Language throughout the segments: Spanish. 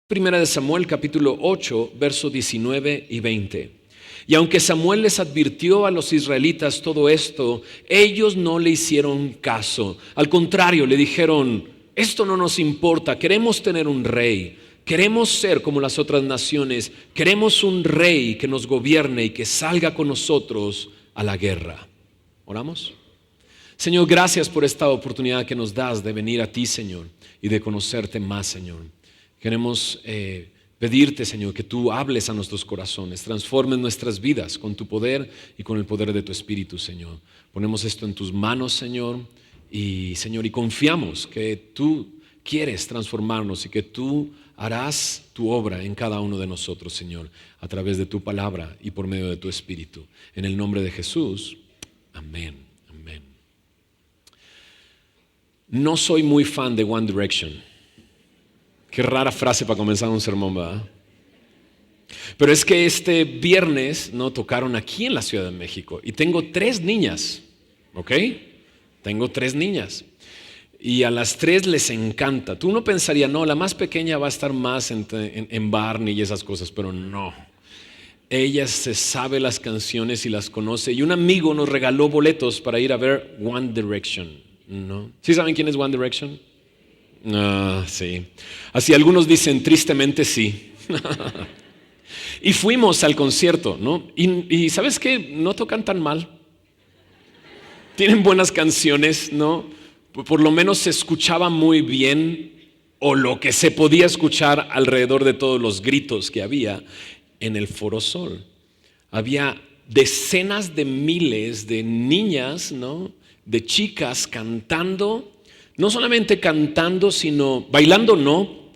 Primera de Samuel capítulo 8, versos 19 y 20. Y aunque Samuel les advirtió a los israelitas todo esto, ellos no le hicieron caso. Al contrario, le dijeron: esto no nos importa, queremos tener un rey, queremos ser como las otras naciones, queremos un rey que nos gobierne y que salga con nosotros a la guerra. ¿Oramos? Señor, gracias por esta oportunidad que nos das de venir a ti, Señor, y de conocerte más, Señor. Queremos pedirte, Señor, que tú hables a nuestros corazones, transformes nuestras vidas con tu poder y con el poder de tu Espíritu, Señor. Ponemos esto en tus manos, Señor, y confiamos que tú quieres transformarnos y que tú harás tu obra en cada uno de nosotros, Señor, a través de tu palabra y por medio de tu Espíritu. En el nombre de Jesús, amén, amén. No soy muy fan de One Direction. Qué rara frase para comenzar un sermón, ¿verdad? Pero es que este viernes tocaron aquí en la Ciudad de México y tengo 3 niñas, ¿ok? Tengo 3 niñas y a las 3 les encanta. Tú no pensarías, no, la más pequeña va a estar más en Barney y esas cosas, pero no. Ella se sabe las canciones y las conoce, y un amigo nos regaló boletos para ir a ver One Direction, ¿no? ¿Sí saben quién es One Direction? Sí. Así algunos dicen tristemente sí. Y fuimos al concierto, ¿no? Y ¿sabes qué? No tocan tan mal. Tienen buenas canciones, ¿no? Por lo menos se escuchaba muy bien, o lo que se podía escuchar alrededor de todos los gritos que había en el Foro Sol. Había decenas de miles de niñas, ¿no? De chicas cantando. No solamente cantando, sino bailando, no,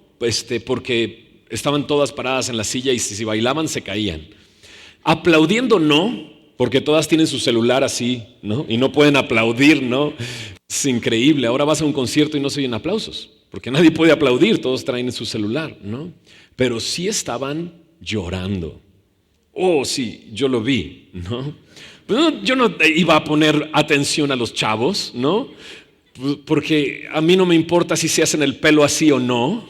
porque estaban todas paradas en la silla y si bailaban se caían. Aplaudiendo, no, porque todas tienen su celular así, ¿no? Y no pueden aplaudir, ¿no? Es increíble. Ahora vas a un concierto y no se oyen aplausos, porque nadie puede aplaudir, todos traen su celular, ¿no? Pero sí estaban llorando. Oh, sí, yo lo vi, ¿no? Pues yo no iba a poner atención a los chavos, ¿no? Porque a mí no me importa si se hacen el pelo así o no.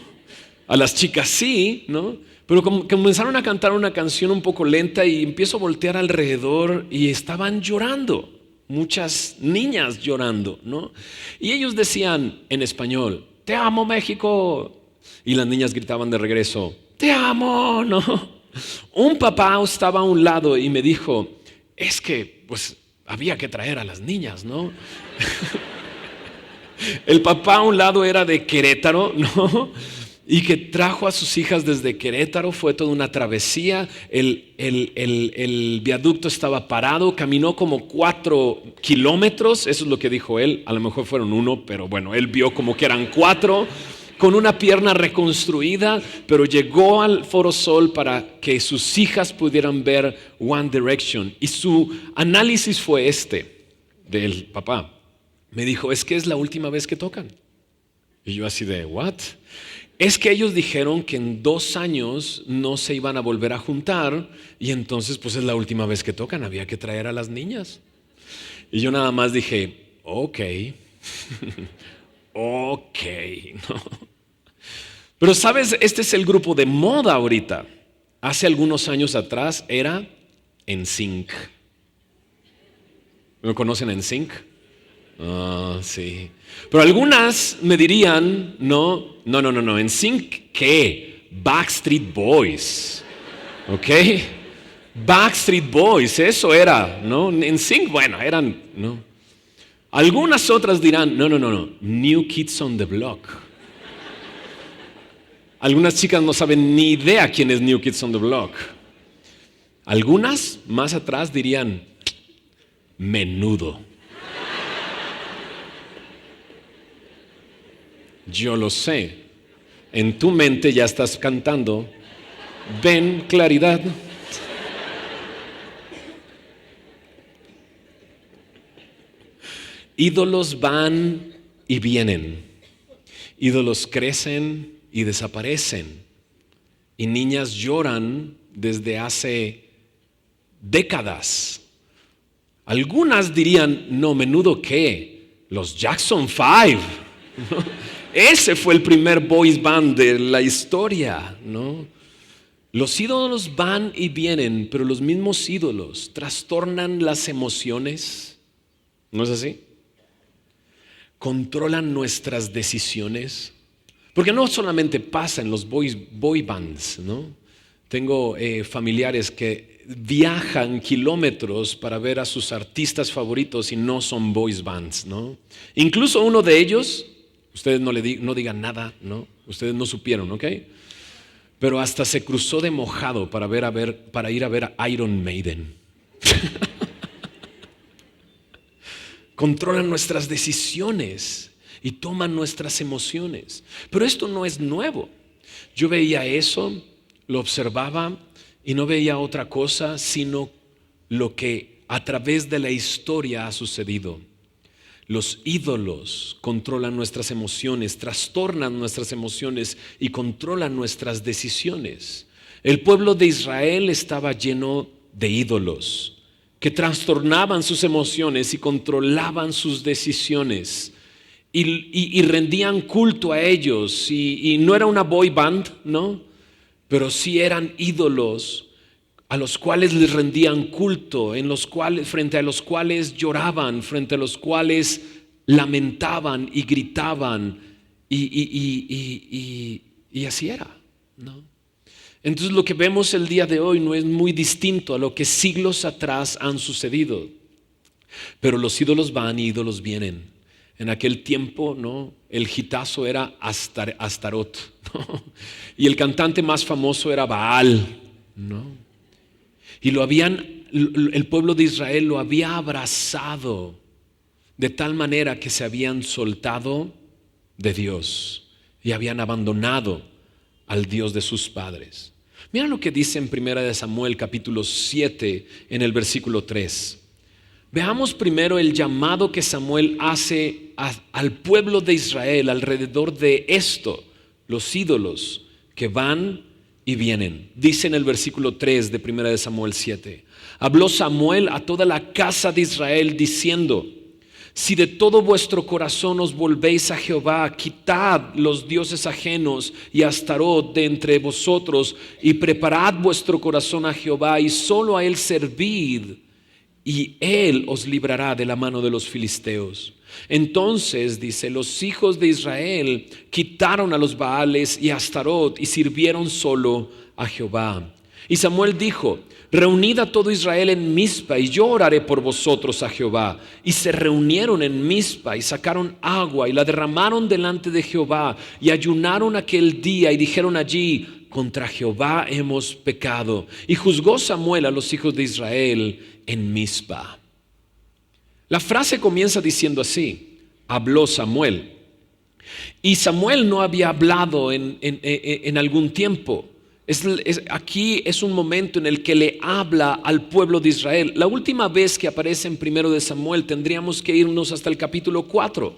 A las chicas sí, ¿no? Pero comenzaron a cantar una canción un poco lenta y empiezo a voltear alrededor y estaban llorando. Muchas niñas llorando, ¿no? Y ellos decían en español: "Te amo, México". Y las niñas gritaban de regreso: "Te amo", ¿no? Un papá estaba a un lado y me dijo: "Es que, pues, había que traer a las niñas, ¿no?" El papá a un lado era de Querétaro, ¿no? Y que trajo a sus hijas desde Querétaro. Fue toda una travesía. El viaducto estaba parado. Caminó como 4 kilómetros. Eso es lo que dijo él. A lo mejor fueron 1, pero bueno, él vio como que eran 4. Con una pierna reconstruida, pero llegó al Foro Sol para que sus hijas pudieran ver One Direction. Y su análisis fue del papá. Me dijo: es que es la última vez que tocan. Y yo así de, ¿what? Es que ellos dijeron que en 2 años no se iban a volver a juntar, y entonces pues es la última vez que tocan, había que traer a las niñas. Y yo nada más dije, ok, ok, ¿no? Pero sabes, este es el grupo de moda ahorita. Hace algunos años atrás era NSYNC. ¿Me conocen NSYNC? Sí. Pero algunas me dirían, no, NSYNC, ¿qué? Backstreet Boys, ¿ok? Backstreet Boys, eso era, ¿no? NSYNC, bueno, eran, ¿no? Algunas otras dirán, no, New Kids on the Block. Algunas chicas no saben ni idea quién es New Kids on the Block. Algunas más atrás dirían, Menudo. Yo lo sé. En tu mente ya estás cantando Ven Claridad. Ídolos van y vienen. Ídolos crecen y desaparecen. Y niñas lloran desde hace décadas. Algunas dirían, no, Menudo, ¿qué? Los Jackson 5. Ese fue el primer boys band de la historia, ¿no? Los ídolos van y vienen, pero los mismos ídolos trastornan las emociones, ¿no es así? Controlan nuestras decisiones, porque no solamente pasa en los boy bands, ¿no? Tengo familiares que viajan kilómetros para ver a sus artistas favoritos y no son boys bands, ¿no? Incluso uno de ellos, ustedes no digan nada, ¿no? Ustedes no supieron, ¿ok? Pero hasta se cruzó de mojado para ir a ver a Iron Maiden. Controlan nuestras decisiones y toman nuestras emociones. Pero esto no es nuevo. Yo veía eso, lo observaba y no veía otra cosa sino lo que a través de la historia ha sucedido. Los ídolos controlan nuestras emociones, trastornan nuestras emociones y controlan nuestras decisiones. El pueblo de Israel estaba lleno de ídolos que trastornaban sus emociones y controlaban sus decisiones y rendían culto a ellos. Y no era una boy band, ¿no? Pero sí eran ídolos a los cuales les rendían culto, frente a los cuales lloraban, frente a los cuales lamentaban y gritaban, y así era, ¿no? Entonces lo que vemos el día de hoy no es muy distinto a lo que siglos atrás han sucedido, pero los ídolos van y ídolos vienen. En aquel tiempo, ¿no?, el hitazo era Astarot, ¿no? Y el cantante más famoso era Baal, ¿no? Y el pueblo de Israel lo había abrazado de tal manera que se habían soltado de Dios y habían abandonado al Dios de sus padres. Mira lo que dice en 1 Samuel capítulo 7 en el versículo 3. Veamos primero el llamado que Samuel hace al pueblo de Israel alrededor de esto, los ídolos que van y vienen. Dice en el versículo 3 de 1 Samuel 7: habló Samuel a toda la casa de Israel diciendo: si de todo vuestro corazón os volvéis a Jehová, quitad los dioses ajenos y Astarot de entre vosotros, y preparad vuestro corazón a Jehová, y solo a él servid, y él os librará de la mano de los filisteos. Entonces, dice, los hijos de Israel quitaron a los Baales y a Astarot y sirvieron solo a Jehová. Y Samuel dijo: reunid a todo Israel en Mizpa y yo oraré por vosotros a Jehová. Y se reunieron en Mizpa y sacaron agua y la derramaron delante de Jehová y ayunaron aquel día y dijeron allí: contra Jehová hemos pecado. Y juzgó Samuel a los hijos de Israel en Mizpa. La frase comienza diciendo así: habló Samuel. Y Samuel no había hablado en algún tiempo. Aquí es un momento en el que le habla al pueblo de Israel. La última vez que aparece en 1 de Samuel tendríamos que irnos hasta el capítulo 4,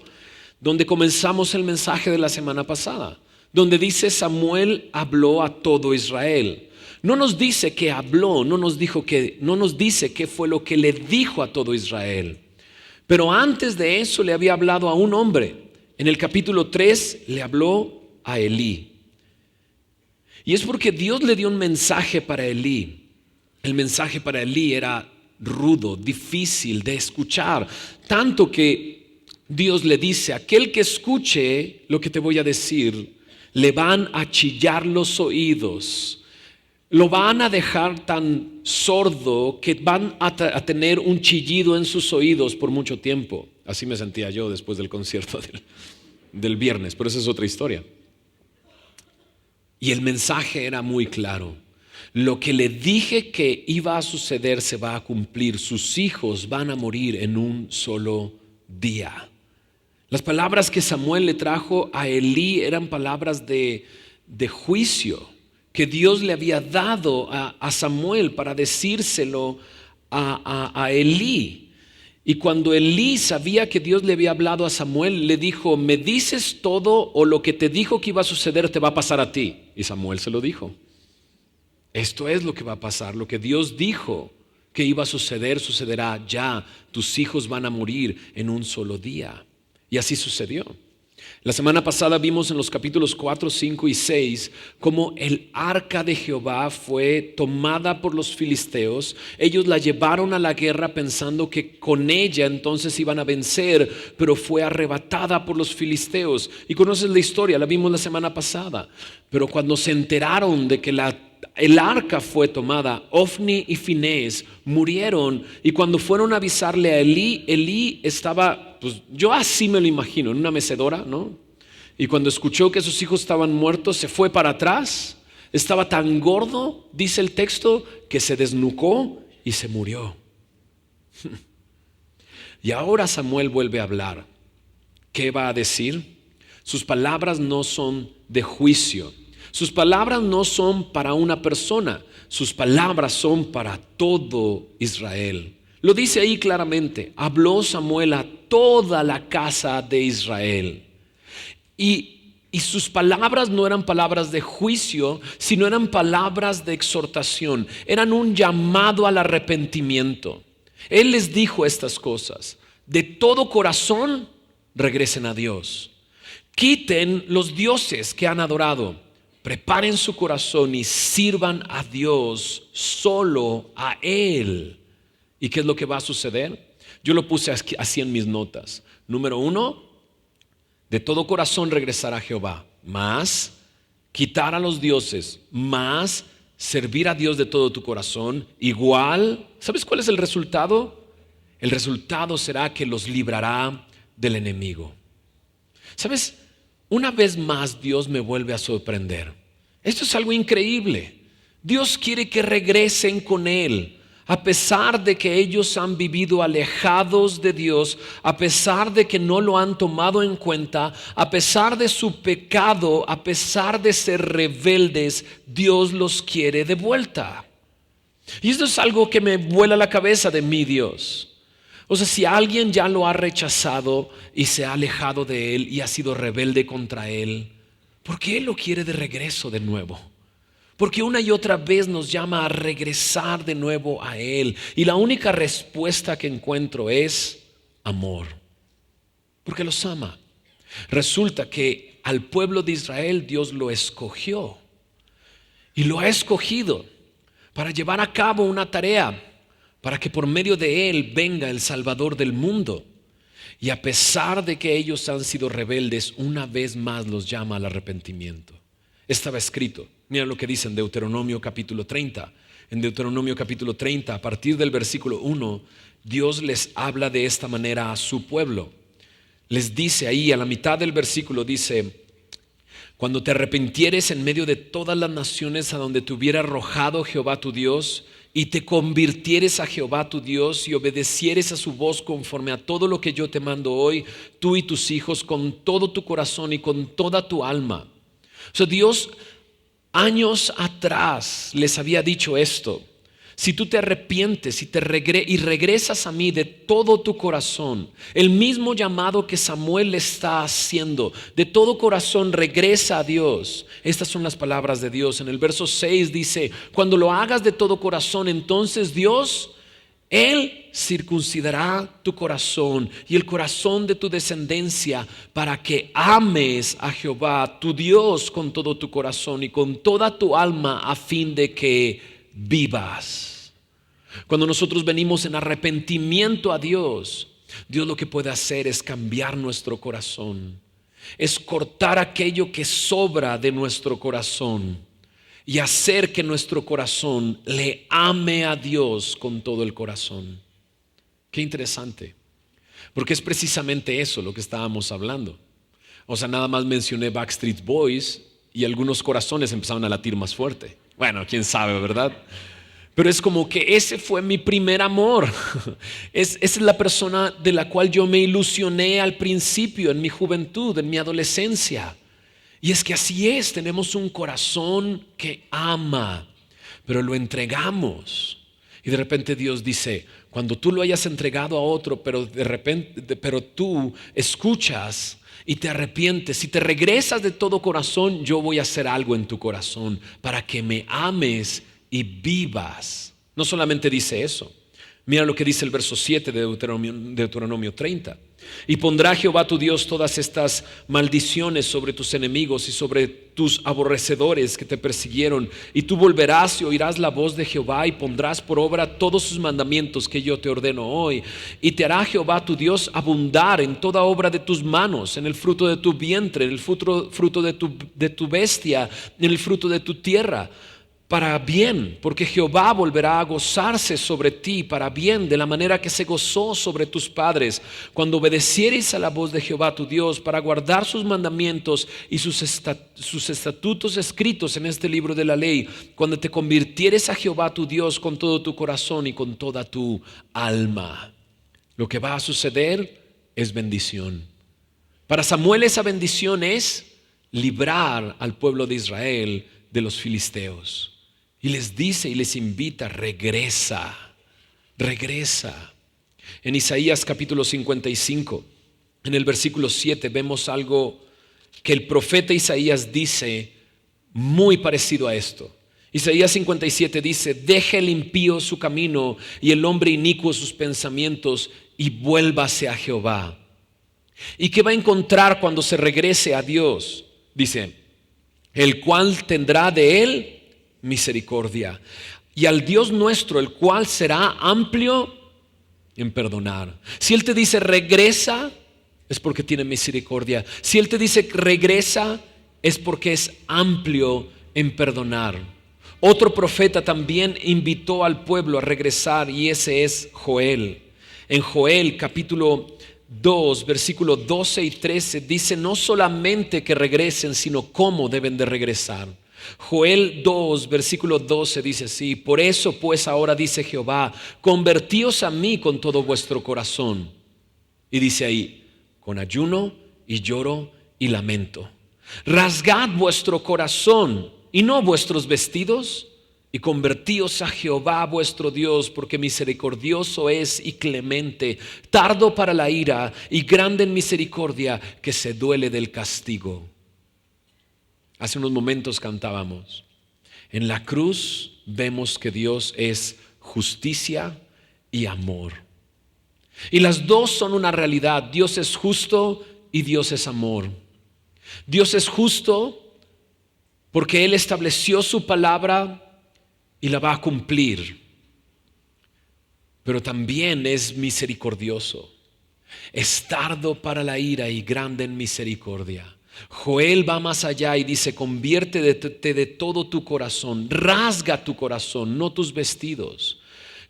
donde comenzamos el mensaje de la semana pasada, donde dice: Samuel habló a todo Israel. No nos dice que habló, no nos dice qué fue lo que le dijo a todo Israel. Pero antes de eso le había hablado a un hombre. En el capítulo 3 le habló a Elí. Y es porque Dios le dio un mensaje para Elí. El mensaje para Elí era rudo, difícil de escuchar, tanto que Dios le dice: aquel que escuche lo que te voy a decir, le van a chillar los oídos, lo van a dejar tan sordo que van a tener un chillido en sus oídos por mucho tiempo. Así me sentía yo después del concierto del viernes, pero esa es otra historia. Y el mensaje era muy claro: lo que le dije que iba a suceder se va a cumplir. Sus hijos van a morir en un solo día. Las palabras que Samuel le trajo a Elí eran palabras de juicio que Dios le había dado a Samuel para decírselo a Elí. Y cuando Elí sabía que Dios le había hablado a Samuel, le dijo: ¿me dices todo o lo que te dijo que iba a suceder te va a pasar a ti? Y Samuel se lo dijo: esto es lo que va a pasar, lo que Dios dijo que iba a suceder, sucederá ya. Tus hijos van a morir en un solo día. Y así sucedió. La semana pasada vimos en los capítulos 4, 5 y 6 cómo el arca de Jehová fue tomada por los filisteos. Ellos la llevaron a la guerra pensando que con ella entonces iban a vencer, pero fue arrebatada por los filisteos. Y conoces la historia, la vimos la semana pasada. Pero cuando se enteraron de que el arca fue tomada, Ofni y Finés murieron, y cuando fueron a avisarle a Elí estaba, pues yo así me lo imagino, en una mecedora, ¿no? Y cuando escuchó que sus hijos estaban muertos, se fue para atrás. Estaba tan gordo, dice el texto, que se desnucó y se murió. Y ahora Samuel vuelve a hablar. ¿Qué va a decir? Sus palabras no son de juicio. Sus palabras no son para una persona, sus palabras son para todo Israel. Lo dice ahí claramente, habló Samuel a toda la casa de Israel. Y sus palabras no eran palabras de juicio, sino eran palabras de exhortación, eran un llamado al arrepentimiento. Él les dijo estas cosas, de todo corazón regresen a Dios, quiten los dioses que han adorado. Preparen su corazón y sirvan a Dios, solo a Él. ¿Y qué es lo que va a suceder? Yo lo puse así en mis notas. Número 1, de todo corazón regresar a Jehová, más quitar a los dioses, más servir a Dios de todo tu corazón. Igual, ¿sabes cuál es el resultado? El resultado será que los librará del enemigo. ¿Sabes? Una vez más Dios me vuelve a sorprender. Esto es algo increíble. Dios quiere que regresen con Él, a pesar de que ellos han vivido alejados de Dios, a pesar de que no lo han tomado en cuenta, a pesar de su pecado, a pesar de ser rebeldes, Dios los quiere de vuelta. Y esto es algo que me vuela la cabeza de mi Dios. O sea, si alguien ya lo ha rechazado y se ha alejado de Él y ha sido rebelde contra Él, ¿por qué Él lo quiere de regreso de nuevo? Porque una y otra vez nos llama a regresar de nuevo a Él. Y la única respuesta que encuentro es amor. Porque los ama. Resulta que al pueblo de Israel Dios lo escogió. Y lo ha escogido para llevar a cabo una tarea, para que por medio de Él venga el Salvador del mundo. Y a pesar de que ellos han sido rebeldes, una vez más los llama al arrepentimiento. Estaba escrito, mira lo que dice en Deuteronomio capítulo 30. En Deuteronomio capítulo 30, a partir del versículo 1, Dios les habla de esta manera a su pueblo. Les dice ahí, a la mitad del versículo dice: cuando te arrepintieres en medio de todas las naciones a donde te hubiera arrojado Jehová tu Dios, y te convirtieres a Jehová tu Dios y obedecieres a su voz conforme a todo lo que yo te mando hoy, tú y tus hijos, con todo tu corazón y con toda tu alma. O sea, Dios años atrás les había dicho esto: si tú te arrepientes y regresas a mí de todo tu corazón, el mismo llamado que Samuel le está haciendo, de todo corazón regresa a Dios. Estas son las palabras de Dios. En el verso 6 dice: cuando lo hagas de todo corazón, entonces Dios, Él circuncidará tu corazón y el corazón de tu descendencia, para que ames a Jehová tu Dios con todo tu corazón y con toda tu alma, a fin de que vivas. Cuando nosotros venimos en arrepentimiento a Dios, Dios lo que puede hacer es cambiar nuestro corazón, es cortar aquello que sobra de nuestro corazón y hacer que nuestro corazón le ame a Dios con todo el corazón. Qué interesante, porque es precisamente eso lo que estábamos hablando. O sea, nada más mencioné Backstreet Boys y algunos corazones empezaron a latir más fuerte. Bueno, quién sabe, ¿verdad? Pero es como que ese fue mi primer amor. Esa es la persona de la cual yo me ilusioné al principio, en mi juventud, en mi adolescencia. Y es que así es, tenemos un corazón que ama, pero lo entregamos. Y de repente Dios dice: cuando tú lo hayas entregado a otro, pero tú escuchas y te arrepientes y te regresas de todo corazón, yo voy a hacer algo en tu corazón para que me ames y vivas. No solamente dice eso, Mira lo que dice el verso 7 de Deuteronomio 30. Y pondrá Jehová tu Dios todas estas maldiciones sobre tus enemigos y sobre tus aborrecedores que te persiguieron. Y tú volverás y oirás la voz de Jehová y pondrás por obra todos sus mandamientos que yo te ordeno hoy. Y te hará Jehová tu Dios abundar en toda obra de tus manos, en el fruto de tu vientre, en el fruto de tu bestia, en el fruto de tu tierra, para bien, porque Jehová volverá a gozarse sobre ti para bien, de la manera que se gozó sobre tus padres, cuando obedecieres a la voz de Jehová tu Dios, para guardar sus mandamientos y sus estatutos escritos en este libro de la ley, cuando te convirtieres a Jehová tu Dios con todo tu corazón y con toda tu alma. Lo que va a suceder es bendición. Para Samuel esa bendición es librar al pueblo de Israel de los filisteos. Y les dice y les invita, regresa. En Isaías capítulo 55, en el versículo 7, vemos algo que el profeta Isaías dice muy parecido a esto. Isaías 57 dice, deje el impío su camino y el hombre inicuo sus pensamientos y vuélvase a Jehová. ¿Y qué va a encontrar cuando se regrese a Dios? Dice, el cual tendrá de él misericordia, y al Dios nuestro, el cual será amplio en perdonar. Si Él te dice regresa, es porque tiene misericordia. Si Él te dice regresa, es porque es amplio en perdonar. Otro profeta también invitó al pueblo a regresar, y ese es Joel. En Joel capítulo 2, versículos 12 y 13 dice no solamente que regresen, sino cómo deben de regresar. Joel 2, versículo 12 dice así, por eso pues ahora dice Jehová, convertíos a mí con todo vuestro corazón. Y dice ahí, con ayuno y lloro y lamento. Rasgad vuestro corazón y no vuestros vestidos, y convertíos a Jehová vuestro Dios, porque misericordioso es y clemente, tardo para la ira y grande en misericordia, que se duele del castigo. Hace unos momentos cantábamos, en la cruz vemos que Dios es justicia y amor. Y las dos son una realidad. Dios es justo y Dios es amor. Dios es justo porque Él estableció su palabra y la va a cumplir. Pero también es misericordioso. Es tardo para la ira y grande en misericordia. Joel va más allá y dice, conviértete de todo tu corazón, rasga tu corazón, no tus vestidos.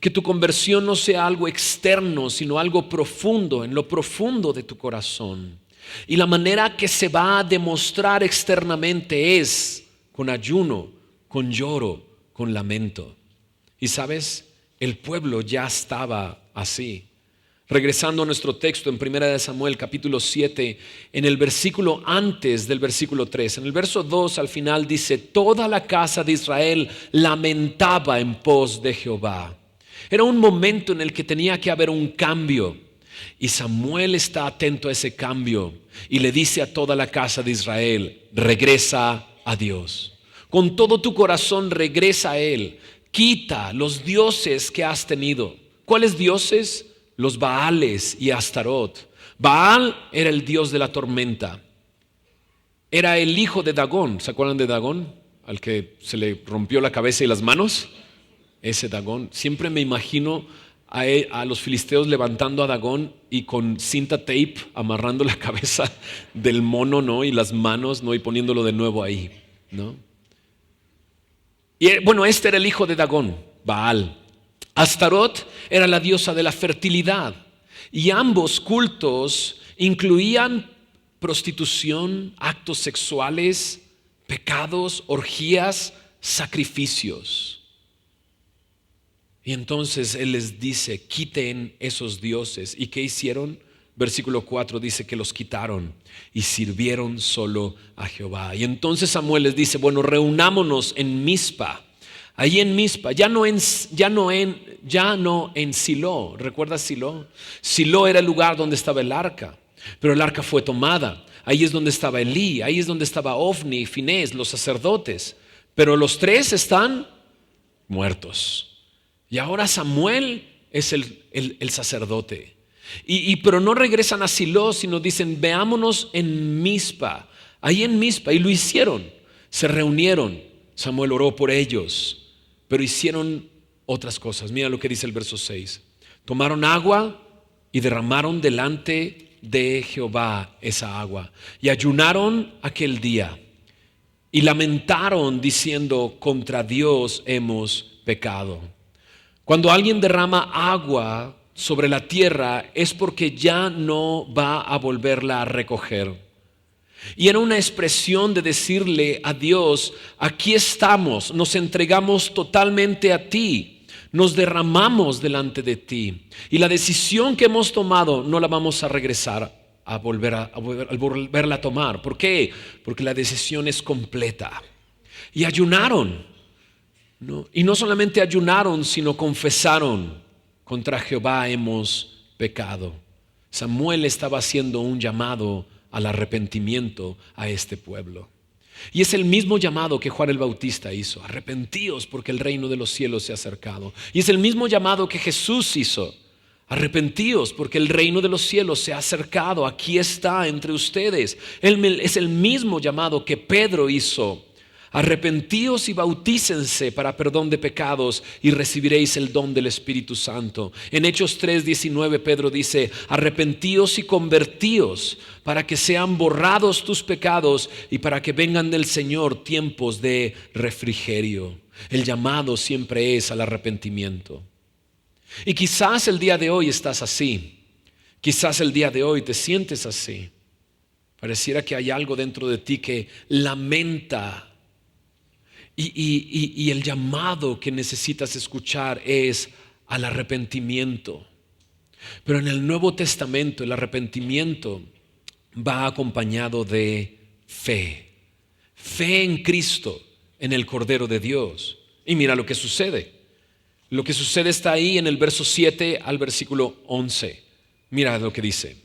Que tu conversión no sea algo externo, sino algo profundo, en lo profundo de tu corazón. Y la manera que se va a demostrar externamente es con ayuno, con lloro, con lamento. Y sabes, el pueblo ya estaba así. Regresando a nuestro texto en 1 Samuel capítulo 7, en el versículo antes del versículo 3, en el verso 2 al final dice, toda la casa de Israel lamentaba en pos de Jehová. Era un momento en el que tenía que haber un cambio, y Samuel está atento a ese cambio y le dice a toda la casa de Israel, regresa a Dios. Con todo tu corazón regresa a Él. Quita los dioses que has tenido. ¿Cuáles dioses? Los Baales y Astarot. Baal era el dios de la tormenta. Era el hijo de Dagón. ¿Se acuerdan de Dagón? Al que se le rompió la cabeza y las manos. Ese Dagón. Siempre me imagino a los filisteos levantando a Dagón y con cinta tape amarrando la cabeza del mono, ¿no? Y las manos, ¿no? Y poniéndolo de nuevo ahí, ¿no? Y bueno, este era el hijo de Dagón, Baal. Astarot era la diosa de la fertilidad, y ambos cultos incluían prostitución, actos sexuales, pecados, orgías, sacrificios. Y entonces Él les dice, quiten esos dioses. ¿Y qué hicieron? Versículo 4 dice que los quitaron y sirvieron solo a Jehová. Y entonces Samuel les dice, bueno, reunámonos en Mizpa. Ahí en Mizpa, ya no en Silo. ¿Recuerdas Silo? Silo era el lugar donde estaba el arca, pero el arca fue tomada. Ahí es donde estaba Elí, ahí es donde estaba Ofni y Finés, los sacerdotes. Pero los tres están muertos. Y ahora Samuel es el sacerdote. Pero no regresan a Silo, sino dicen, veámonos en Mizpa. Ahí en Mizpa, y lo hicieron. Se reunieron. Samuel oró por ellos, pero hicieron otras cosas. Mira lo que dice el verso 6. Tomaron agua y derramaron delante de Jehová esa agua. Y ayunaron aquel día. Y lamentaron diciendo, contra Dios hemos pecado. Cuando alguien derrama agua sobre la tierra es porque ya no va a volverla a recoger. Y era una expresión de decirle a Dios, aquí estamos, nos entregamos totalmente a ti, nos derramamos delante de ti. Y la decisión que hemos tomado no la vamos a regresar a volverla a tomar. ¿Por qué? Porque la decisión es completa. Y ayunaron, ¿no? Y no solamente ayunaron, sino confesaron, contra Jehová hemos pecado. Samuel estaba haciendo un llamado al arrepentimiento a este pueblo. Y es el mismo llamado que Juan el Bautista hizo: arrepentíos porque el reino de los cielos se ha acercado. Y es el mismo llamado que Jesús hizo: arrepentíos porque el reino de los cielos se ha acercado, aquí está entre ustedes. Es el mismo llamado que Pedro hizo: arrepentíos y bautícense para perdón de pecados y recibiréis el don del Espíritu Santo. En Hechos 3:19 Pedro dice: arrepentíos y convertíos para que sean borrados tus pecados y para que vengan del Señor tiempos de refrigerio. El llamado siempre es al arrepentimiento. Y quizás el día de hoy estás así. Quizás el día de hoy te sientes así. Pareciera que hay algo dentro de ti que lamenta. Y el llamado que necesitas escuchar es al arrepentimiento. Pero en el Nuevo Testamento el arrepentimiento va acompañado de fe. Fe en Cristo, en el Cordero de Dios. Y mira lo que sucede. Lo que sucede está ahí en el verso 7 al versículo 11. Mira lo que dice.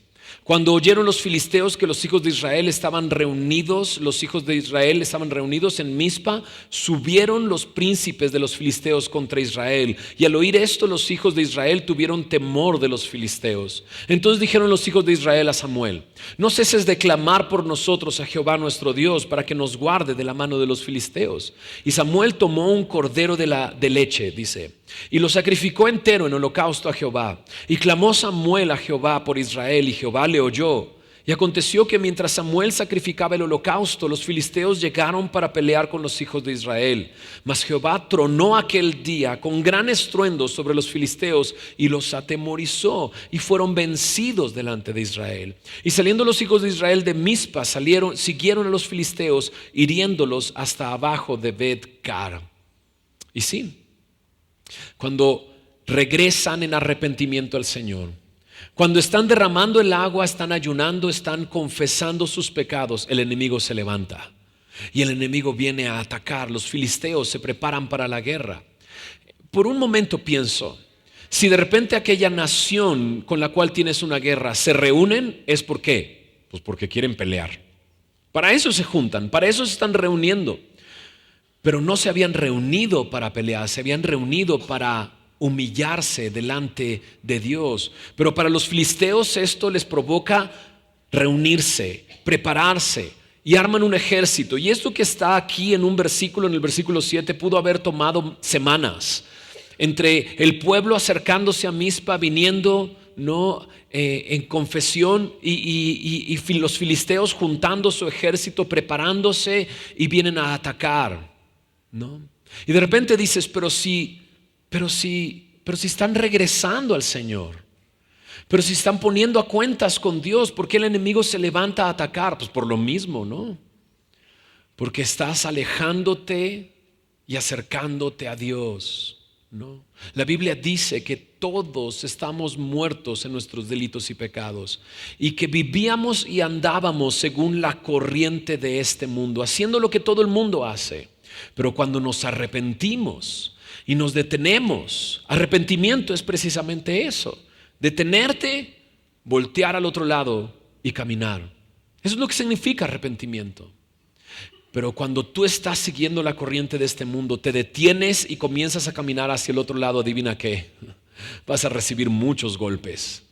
Cuando oyeron los filisteos que los hijos de Israel estaban reunidos, en Mizpa, subieron los príncipes de los filisteos contra Israel. Y al oír esto, los hijos de Israel tuvieron temor de los filisteos. Entonces dijeron los hijos de Israel a Samuel: no ceses de clamar por nosotros a Jehová nuestro Dios, para que nos guarde de la mano de los filisteos. Y Samuel tomó un cordero de leche, dice, y lo sacrificó entero en holocausto a Jehová. Y clamó Samuel a Jehová por Israel, y Jehová le oyó. Y aconteció que mientras Samuel sacrificaba el holocausto, los filisteos llegaron para pelear con los hijos de Israel. Mas Jehová tronó aquel día con gran estruendo sobre los filisteos y los atemorizó, y fueron vencidos delante de Israel. Y saliendo los hijos de Israel de Mizpa, siguieron a los filisteos, hiriéndolos hasta abajo de Bet-car. Y sí, cuando regresan en arrepentimiento al Señor, cuando están derramando el agua, están ayunando, están confesando sus pecados, el enemigo se levanta y el enemigo viene a atacar. Los filisteos se preparan para la guerra. Por un momento pienso, si de repente aquella nación con la cual tienes una guerra se reúnen, ¿es por qué? Pues porque quieren pelear. Para eso se juntan, para eso se están reuniendo. Pero no se habían reunido para pelear, se habían reunido para humillarse delante de Dios. Pero para los filisteos esto les provoca reunirse, prepararse, y arman un ejército. Y esto que está aquí en un versículo, en el versículo 7, pudo haber tomado semanas. Entre el pueblo acercándose a Mizpa, viniendo en confesión, y los filisteos juntando su ejército, preparándose, y vienen a atacar, ¿no? Y de repente dices, pero si están regresando al Señor, pero si están poniendo a cuentas con Dios, ¿por qué el enemigo se levanta a atacar? Pues por lo mismo, ¿no? Porque estás alejándote y acercándote a Dios, ¿no? La Biblia dice que todos estamos muertos en nuestros delitos y pecados, y que vivíamos y andábamos según la corriente de este mundo, haciendo lo que todo el mundo hace. Pero cuando nos arrepentimos y nos detenemos, arrepentimiento es precisamente eso: detenerte, voltear al otro lado y caminar. Eso es lo que significa arrepentimiento. Pero cuando tú estás siguiendo la corriente de este mundo, te detienes y comienzas a caminar hacia el otro lado, adivina qué, Vas a recibir muchos golpes.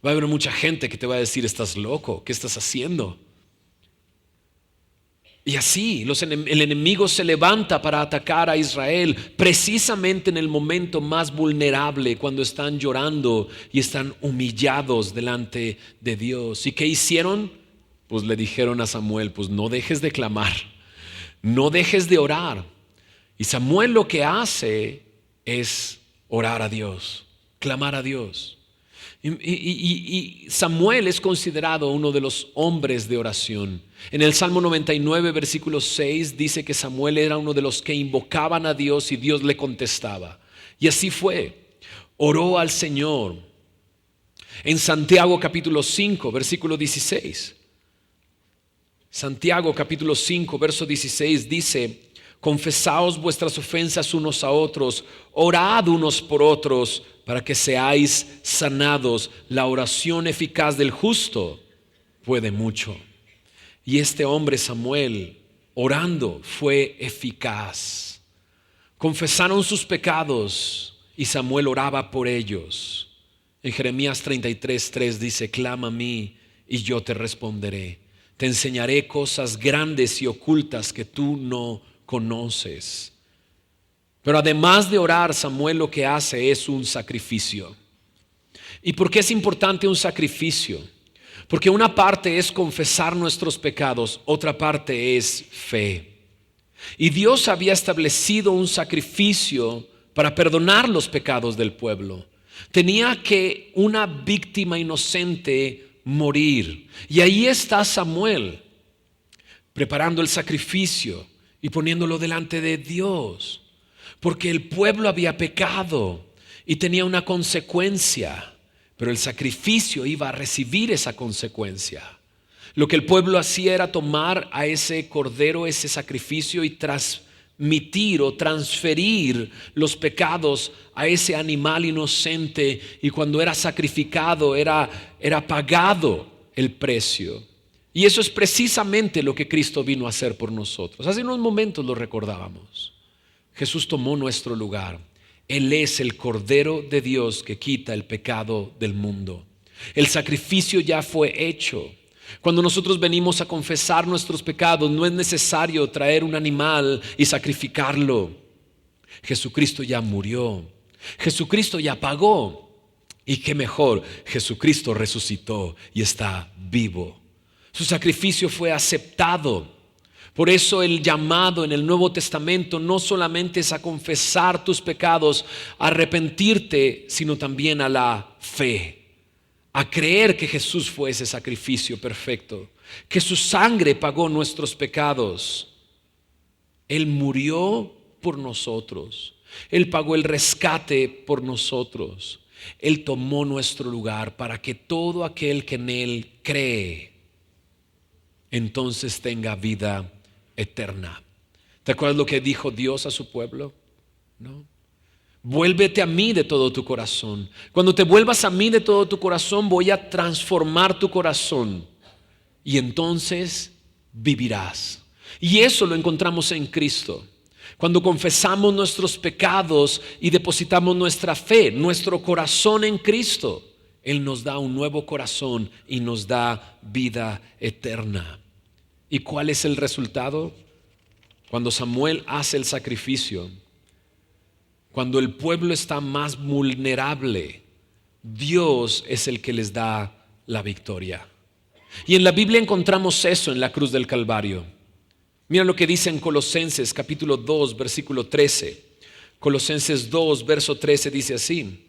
Va a haber mucha gente que te va a decir, estás loco, ¿qué estás haciendo? Y así el enemigo se levanta para atacar a Israel precisamente en el momento más vulnerable, cuando están llorando y están humillados delante de Dios. ¿Y qué hicieron? Pues le dijeron a Samuel, pues no dejes de clamar, no dejes de orar. Y Samuel lo que hace es orar a Dios, clamar a Dios. Y Samuel es considerado uno de los hombres de oración. En el Salmo 99, versículo 6, dice que Samuel era uno de los que invocaban a Dios y Dios le contestaba. Y así fue. Oró al Señor. En Santiago capítulo 5, versículo 16. Santiago capítulo 5, verso 16 dice: confesaos vuestras ofensas unos a otros, orad unos por otros, para que seáis sanados. La oración eficaz del justo puede mucho. Y este hombre Samuel, orando, fue eficaz. Confesaron sus pecados y Samuel oraba por ellos. En Jeremías 33:3 dice: clama a mí y yo te responderé. Te enseñaré cosas grandes y ocultas que tú no conoces. Pero además de orar, Samuel lo que hace es un sacrificio. ¿Y por qué es importante un sacrificio? Porque una parte es confesar nuestros pecados, otra parte es fe. Y Dios había establecido un sacrificio para perdonar los pecados del pueblo. Tenía que una víctima inocente morir. Y ahí está Samuel, preparando el sacrificio y poniéndolo delante de Dios. Porque el pueblo había pecado y tenía una consecuencia, pero el sacrificio iba a recibir esa consecuencia. Lo que el pueblo hacía era tomar a ese cordero, ese sacrificio, y transmitir o transferir los pecados a ese animal inocente, y cuando era sacrificado era pagado el precio. Y eso es precisamente lo que Cristo vino a hacer por nosotros. Hace unos momentos lo recordábamos. Jesús tomó nuestro lugar. Él es el Cordero de Dios que quita el pecado del mundo. El sacrificio ya fue hecho. Cuando nosotros venimos a confesar nuestros pecados, no es necesario traer un animal y sacrificarlo. Jesucristo ya murió. Jesucristo ya pagó. Y qué mejor, Jesucristo resucitó y está vivo. Su sacrificio fue aceptado. Por eso el llamado en el Nuevo Testamento no solamente es a confesar tus pecados, a arrepentirte, sino también a la fe, a creer que Jesús fue ese sacrificio perfecto, que su sangre pagó nuestros pecados. Él murió por nosotros, Él pagó el rescate por nosotros, Él tomó nuestro lugar para que todo aquel que en Él cree, entonces tenga vida eterna. ¿Te acuerdas lo que dijo Dios a su pueblo? ¿No? Vuélvete a mí de todo tu corazón. Cuando te vuelvas a mí de todo tu corazón, voy a transformar tu corazón y entonces vivirás. Y eso lo encontramos en Cristo. Cuando confesamos nuestros pecados y depositamos nuestra fe, nuestro corazón en Cristo, Él nos da un nuevo corazón y nos da vida eterna. ¿Y cuál es el resultado? Cuando Samuel hace el sacrificio, cuando el pueblo está más vulnerable, Dios es el que les da la victoria. Y en la Biblia encontramos eso en la cruz del Calvario. Mira lo que dice en Colosenses capítulo 2, versículo 13. Colosenses 2, verso 13 dice así: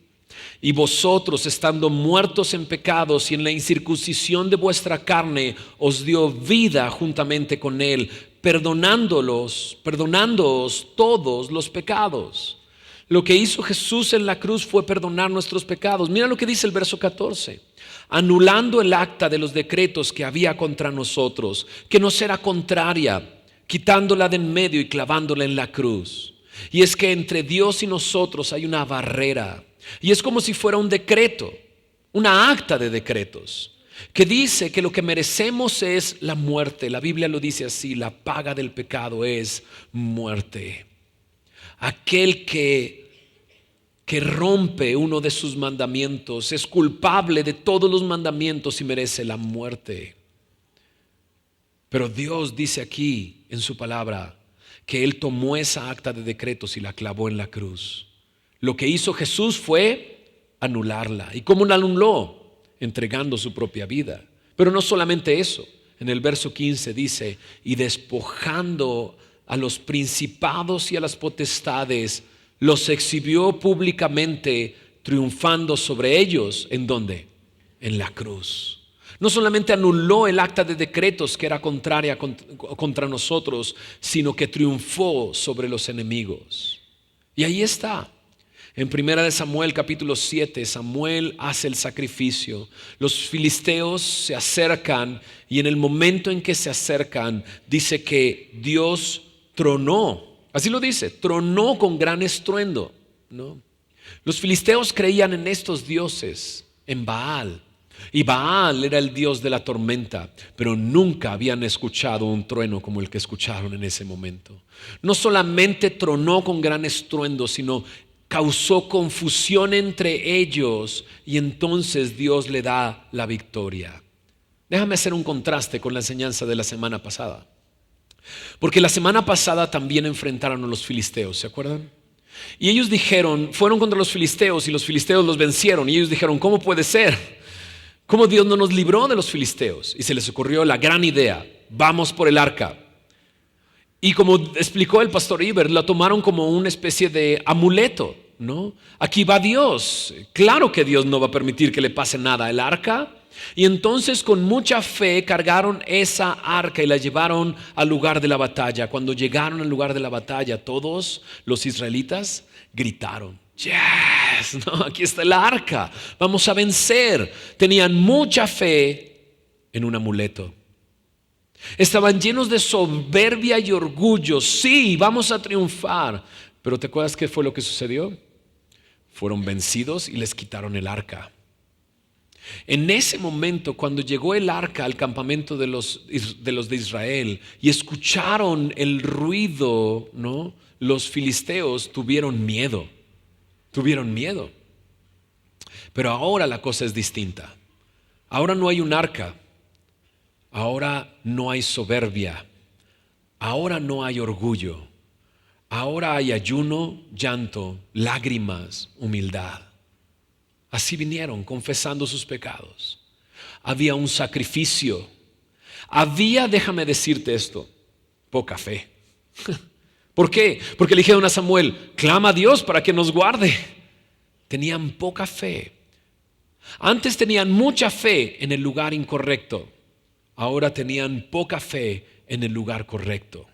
y vosotros, estando muertos en pecados y en la incircuncisión de vuestra carne, os dio vida juntamente con Él, perdonándoos todos los pecados. Lo que hizo Jesús en la cruz fue perdonar nuestros pecados. Mira lo que dice el verso 14: anulando el acta de los decretos que había contra nosotros, que nos era contraria, quitándola de en medio y clavándola en la cruz. Y es que entre Dios y nosotros hay una barrera. Y es como si fuera un decreto, una acta de decretos, que dice que lo que merecemos es la muerte. La Biblia lo dice así: la paga del pecado es muerte. Aquel que que rompe uno de sus mandamientos, es culpable de todos los mandamientos y merece la muerte. Pero Dios dice aquí en su palabra que Él tomó esa acta de decretos y la clavó en la cruz. Lo que hizo Jesús fue anularla. ¿Y cómo la anuló? Entregando su propia vida. Pero no solamente eso. En el verso 15 dice, y despojando a los principados y a las potestades, los exhibió públicamente, triunfando sobre ellos. ¿En dónde? En la cruz. No solamente anuló el acta de decretos que era contraria contra nosotros, sino que triunfó sobre los enemigos. Y ahí está. En 1 Samuel capítulo 7, Samuel hace el sacrificio. Los filisteos se acercan y en el momento en que se acercan, dice que Dios tronó. Así lo dice, tronó con gran estruendo, ¿no? Los filisteos creían en estos dioses, en Baal. Y Baal era el dios de la tormenta, pero nunca habían escuchado un trueno como el que escucharon en ese momento. No solamente tronó con gran estruendo, sino causó confusión entre ellos y entonces Dios le da la victoria. Déjame hacer un contraste con la enseñanza de la semana pasada. Porque la semana pasada también enfrentaron a los filisteos, ¿se acuerdan? Y ellos dijeron, fueron contra los filisteos y los filisteos los vencieron. Y ellos dijeron, ¿cómo puede ser? ¿Cómo Dios no nos libró de los filisteos? Y se les ocurrió la gran idea, vamos por el arca. Y como explicó el pastor Iber, la tomaron como una especie de amuleto, ¿no? Aquí va Dios, claro que Dios no va a permitir que le pase nada al arca. Y entonces con mucha fe cargaron esa arca y la llevaron al lugar de la batalla. Cuando llegaron al lugar de la batalla, todos los israelitas gritaron, yes, no, aquí está el arca, vamos a vencer. Tenían mucha fe en un amuleto. Estaban llenos de soberbia y orgullo. Sí, vamos a triunfar. Pero ¿te acuerdas qué fue lo que sucedió? Fueron vencidos y les quitaron el arca. En ese momento, cuando llegó el arca al campamento de los de Israel y escucharon el ruido, ¿no? Los filisteos tuvieron miedo. Pero ahora la cosa es distinta. Ahora no hay un arca. Ahora no hay soberbia. Ahora no hay orgullo. Ahora hay ayuno, llanto, lágrimas, humildad. Así vinieron confesando sus pecados. Había un sacrificio. Había, déjame decirte esto, poca fe. ¿Por qué? Porque le dijeron a Samuel, clama a Dios para que nos guarde. Tenían poca fe. Antes tenían mucha fe en el lugar incorrecto. Ahora tenían poca fe en el lugar correcto.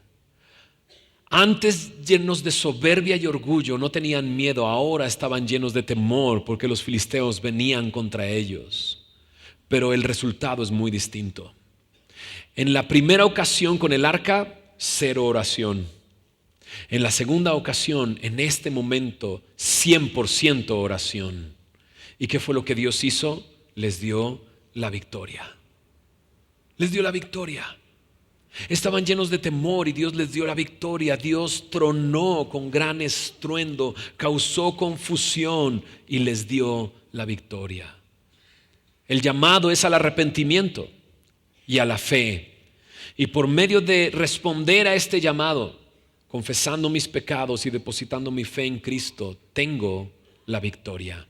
Antes llenos de soberbia y orgullo, no tenían miedo. Ahora estaban llenos de temor porque los filisteos venían contra ellos. Pero el resultado es muy distinto. En la primera ocasión con el arca, 0 oración. En la segunda ocasión, en este momento, 100% oración. ¿Y qué fue lo que Dios hizo? Les dio la victoria. Les dio la victoria. Estaban llenos de temor y Dios les dio la victoria. Dios tronó con gran estruendo, causó confusión y les dio la victoria. El llamado es al arrepentimiento y a la fe. Y por medio de responder a este llamado, confesando mis pecados y depositando mi fe en Cristo, tengo la victoria.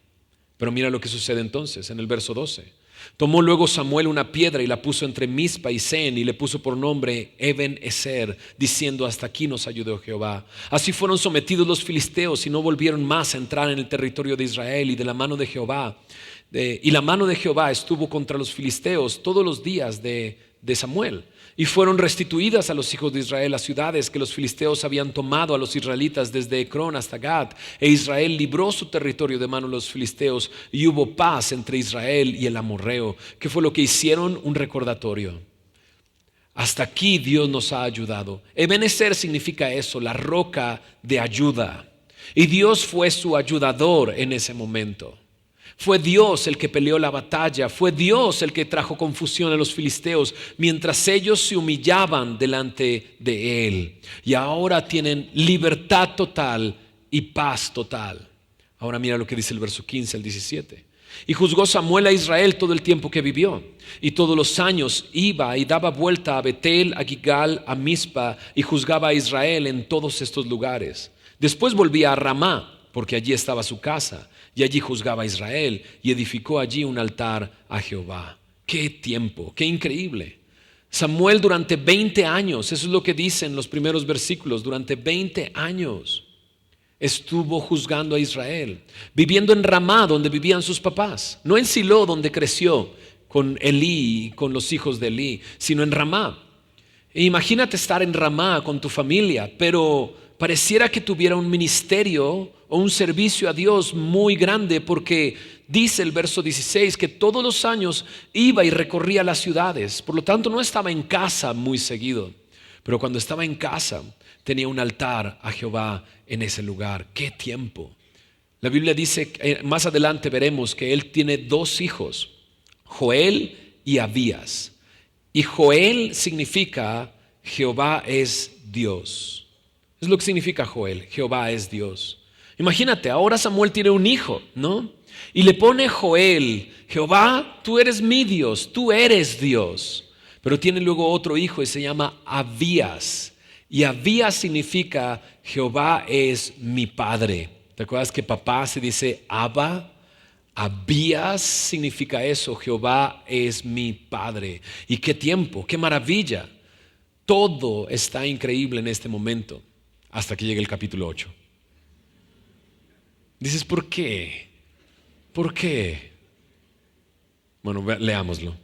Pero mira lo que sucede entonces en el verso 12. Tomó luego Samuel una piedra y la puso entre Mizpa y Sen y le puso por nombre Eben-Ezer, diciendo, hasta aquí nos ayudó Jehová. Así fueron sometidos los filisteos y no volvieron más a entrar en el territorio de Israel y de la mano de Jehová. Y la mano de Jehová estuvo contra los filisteos todos los días de Samuel. Y fueron restituidas a los hijos de Israel las ciudades que los filisteos habían tomado a los israelitas desde Ecrón hasta Gat. E Israel libró su territorio de mano de los filisteos y hubo paz entre Israel y el amorreo. ¿Qué fue lo que hicieron? Un recordatorio. Hasta aquí Dios nos ha ayudado. Ebenezer significa eso, la roca de ayuda. Y Dios fue su ayudador en ese momento. Fue Dios el que peleó la batalla, fue Dios el que trajo confusión a los filisteos mientras ellos se humillaban delante de Él. Y ahora tienen libertad total y paz total. Ahora mira lo que dice el verso 15 al 17. Y juzgó Samuel a Israel todo el tiempo que vivió, y todos los años iba y daba vuelta a Betel, a Gilgal, a Mizpa, y juzgaba a Israel en todos estos lugares. Después volvía a Ramá, porque allí estaba su casa, y allí juzgaba a Israel, y edificó allí un altar a Jehová. ¡Qué tiempo! ¡Qué increíble! Samuel durante 20 años, eso es lo que dicen los primeros versículos, durante 20 años estuvo juzgando a Israel, viviendo en Ramá, donde vivían sus papás, no en Silo, donde creció con Elí y con los hijos de Elí, sino en Ramá. E imagínate estar en Ramá con tu familia, pero pareciera que tuviera un ministerio o un servicio a Dios muy grande, porque dice el verso 16 que todos los años iba y recorría las ciudades, por lo tanto no estaba en casa muy seguido, pero cuando estaba en casa tenía un altar a Jehová en ese lugar. ¡Qué tiempo! La Biblia dice, más adelante veremos que él tiene 2 hijos, Joel y Abías. Y Joel significa Jehová es Dios. Es lo que significa Joel, Jehová es Dios. Imagínate, ahora Samuel tiene un hijo, ¿no? Y le pone Joel, Jehová, tú eres mi Dios, tú eres Dios. Pero tiene luego otro hijo y se llama Abías. Y Abías significa Jehová es mi padre. ¿Te acuerdas que papá se dice Abba? Abías significa eso, Jehová es mi padre. Y qué tiempo, qué maravilla. Todo está increíble en este momento hasta que llegue el capítulo 8. Dices, ¿por qué? ¿Por qué? Bueno, leámoslo.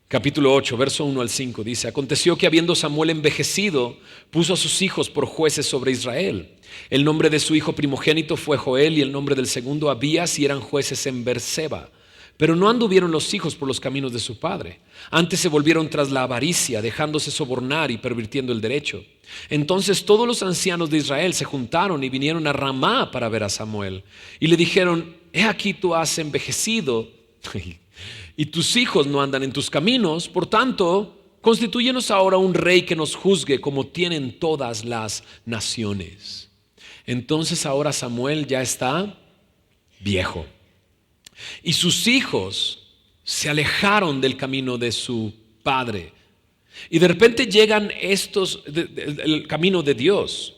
Capítulo 8, verso 1 al 5 dice: aconteció que habiendo Samuel envejecido, puso a sus hijos por jueces sobre Israel. El nombre de su hijo primogénito fue Joel y el nombre del segundo Abías, y eran jueces en Beerseba. Pero no anduvieron los hijos por los caminos de su padre. Antes se volvieron tras la avaricia, dejándose sobornar y pervirtiendo el derecho. Entonces todos los ancianos de Israel se juntaron y vinieron a Ramá para ver a Samuel. Y le dijeron: he aquí tú has envejecido y tus hijos no andan en tus caminos, por tanto, constitúyenos ahora un rey que nos juzgue como tienen todas las naciones. Entonces ahora Samuel ya está viejo y sus hijos se alejaron del camino de su padre. Y de repente llegan estos del camino de Dios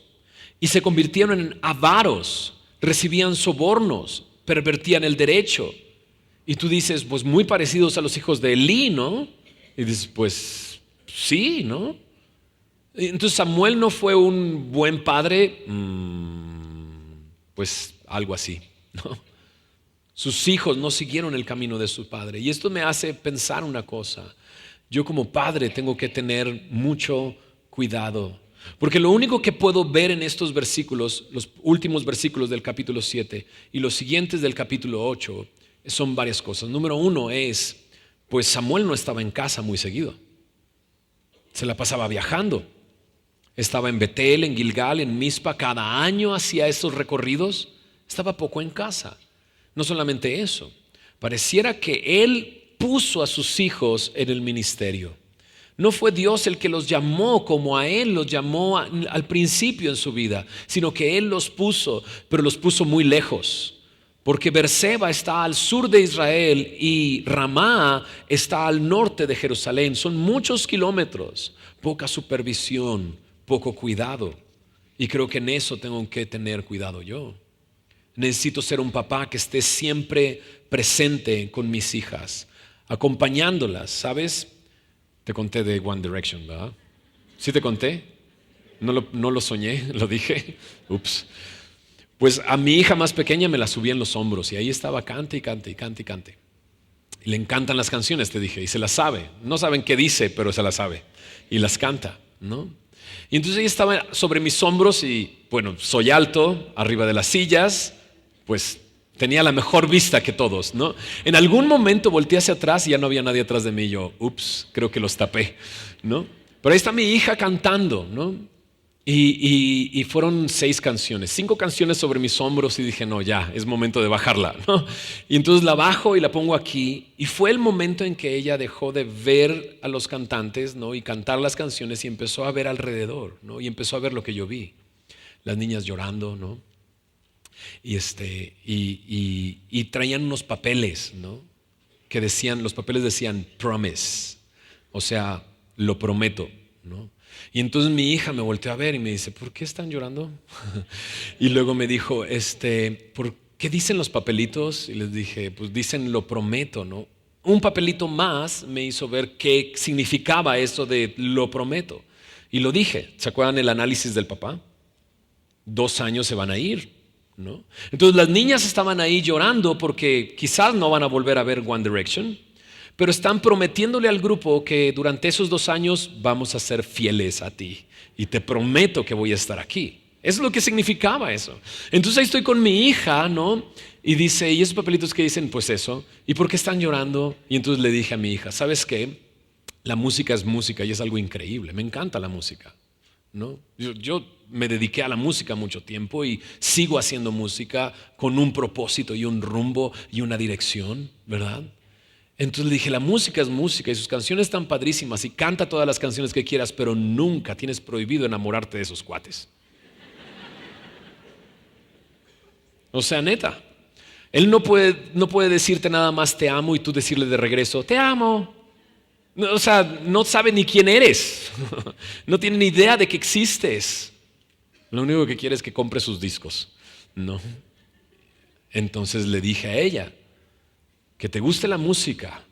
y se convirtieron en avaros, recibían sobornos, pervertían el derecho. Y tú dices, pues muy parecidos a los hijos de Elí, ¿no? Y dices, pues sí, ¿no? Entonces Samuel no fue un buen padre, pues algo así, ¿no? Sus hijos no siguieron el camino de su padre. Y esto me hace pensar una cosa. Yo como padre tengo que tener mucho cuidado, porque lo único que puedo ver en estos versículos, los últimos versículos del capítulo 7 y los siguientes del capítulo 8, son varias cosas. Número 1 es, pues Samuel no estaba en casa muy seguido. Se la pasaba viajando. Estaba en Betel, en Gilgal, en Mizpa. Cada año hacía esos recorridos. Estaba poco en casa. No solamente eso, pareciera que él puso a sus hijos en el ministerio. No fue Dios el que los llamó como a él los llamó al principio en su vida, sino que él los puso, pero los puso muy lejos. Porque Beerseba está al sur de Israel y Ramá está al norte de Jerusalén. Son muchos kilómetros, poca supervisión, poco cuidado. Y creo que en eso tengo que tener cuidado yo. Necesito ser un papá que esté siempre presente con mis hijas, acompañándolas, ¿sabes? Te conté de One Direction, ¿verdad? ¿Sí te conté? No lo soñé, lo dije. Ups. Pues a mi hija más pequeña me la subí en los hombros y ahí estaba, cante y cante y cante y cante. Y le encantan las canciones, te dije, y se las sabe. No saben qué dice, pero se las sabe. Y las canta, ¿no? Y entonces ella estaba sobre mis hombros y, bueno, soy alto, arriba de las sillas, pues tenía la mejor vista que todos, ¿no? En algún momento volteé hacia atrás y ya no había nadie atrás de mí. Yo, ups, creo que los tapé, ¿no? Pero ahí está mi hija cantando, ¿no? Y fueron 6 canciones, 5 canciones sobre mis hombros y dije, no, ya, es momento de bajarla, ¿no? Y entonces la bajo y la pongo aquí y fue el momento en que ella dejó de ver a los cantantes, ¿no? Y cantar las canciones y empezó a ver alrededor, ¿no? Y empezó a ver lo que yo vi, las niñas llorando, ¿no? y traían unos papeles, ¿no? Que decían, los papeles decían promise, o sea, lo prometo, ¿no? Y entonces mi hija me volteó a ver y me dice, ¿por qué están llorando? Y luego me dijo, ¿por qué dicen los papelitos? Y les dije, pues dicen lo prometo, ¿no? Un papelito más me hizo ver qué significaba eso de lo prometo. Y lo dije, ¿se acuerdan el análisis del papá? 2 años se van a ir, ¿no? Entonces las niñas estaban ahí llorando porque quizás no van a volver a ver One Direction, pero están prometiéndole al grupo que durante esos 2 años vamos a ser fieles a ti y te prometo que voy a estar aquí. Eso es lo que significaba eso. Entonces ahí estoy con mi hija, ¿no? Y dice, ¿y esos papelitos que dicen? Pues eso. ¿Y por qué están llorando? Y entonces le dije a mi hija, ¿sabes qué? La música es música y es algo increíble. Me encanta la música, ¿no? Yo me dediqué a la música mucho tiempo y sigo haciendo música con un propósito y un rumbo y una dirección, ¿verdad? Entonces le dije, la música es música y sus canciones están padrísimas y canta todas las canciones que quieras, pero nunca tienes prohibido enamorarte de esos cuates. O sea, neta, él no puede decirte nada más te amo y tú decirle de regreso, te amo. O sea, no sabe ni quién eres, no tiene ni idea de que existes. Lo único que quiere es que compre sus discos, ¿no? Entonces le dije a ella, que te guste la música,